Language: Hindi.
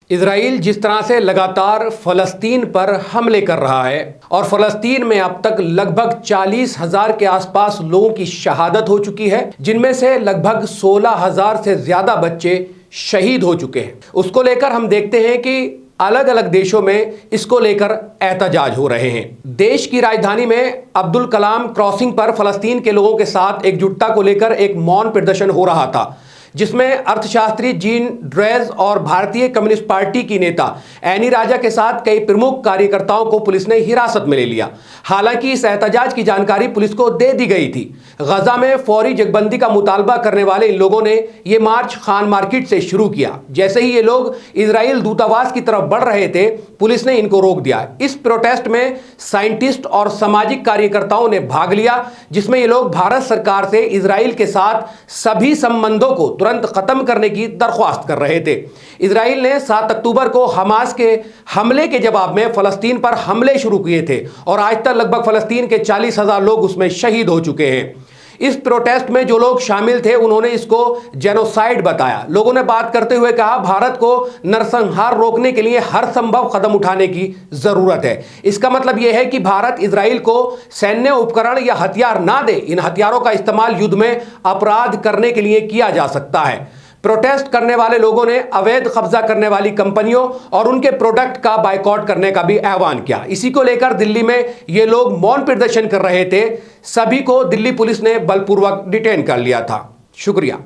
इजराइल जिस तरह से लगातार फ़लस्तीन पर हमले कर रहा है और फ़लस्तीन में अब तक लगभग 40,000 के आसपास लोगों की शहादत हो चुकी है, जिनमें से लगभग 16,000 से ज़्यादा बच्चे शहीद हो चुके हैं। उसको लेकर हम देखते हैं कि अलग अलग देशों में इसको लेकर एहतजाज हो रहे हैं। देश की राजधानी में अब्दुल कलाम क्रॉसिंग पर फ़लस्तीन के लोगों के साथ एकजुटता को लेकर एक मौन प्रदर्शन हो रहा था, जिसमें अर्थशास्त्री जीन ड्रेज और भारतीय कम्युनिस्ट पार्टी की नेता एनी राजा के साथ कई प्रमुख कार्यकर्ताओं को पुलिस ने हिरासत में ले लिया। हालांकि इस एहतजाज की जानकारी पुलिस को दे दी गई थी। गजा में फौरी जगबंदी का मुतालबा करने वाले इन लोगों ने यह मार्च खान मार्केट से शुरू किया। जैसे ही ये लोग इजराइल दूतावास की तरफ बढ़ रहे थे, पुलिस ने इनको रोक दिया। इस प्रोटेस्ट में साइंटिस्ट और सामाजिक कार्यकर्ताओं ने भाग लिया, जिसमें ये लोग भारत सरकार से इजराइल के साथ सभी संबंधों को तुरंत खत्म करने की दरख्वास्त कर रहे थे। इजराइल ने 7 अक्टूबर को हमास के हमले के जवाब में फ़लस्तीन पर हमले शुरू किए थे और आज तक लगभग फ़लस्तीन के 40,000 लोग उसमें शहीद हो चुके हैं। इस प्रोटेस्ट में जो लोग शामिल थे उन्होंने इसको जेनोसाइड बताया। लोगों ने बात करते हुए कहा, भारत को नरसंहार रोकने के लिए हर संभव कदम उठाने की जरूरत है। इसका मतलब यह है कि भारत इजराइल को सैन्य उपकरण या हथियार ना दे। इन हथियारों का इस्तेमाल युद्ध में अपराध करने के लिए किया जा सकता है। प्रोटेस्ट करने वाले लोगों ने अवैध कब्जा करने वाली कंपनियों और उनके प्रोडक्ट का बायकॉट करने का भी आह्वान किया। इसी को लेकर दिल्ली में ये लोग मौन प्रदर्शन कर रहे थे। सभी को दिल्ली पुलिस ने बलपूर्वक डिटेन कर लिया था। शुक्रिया।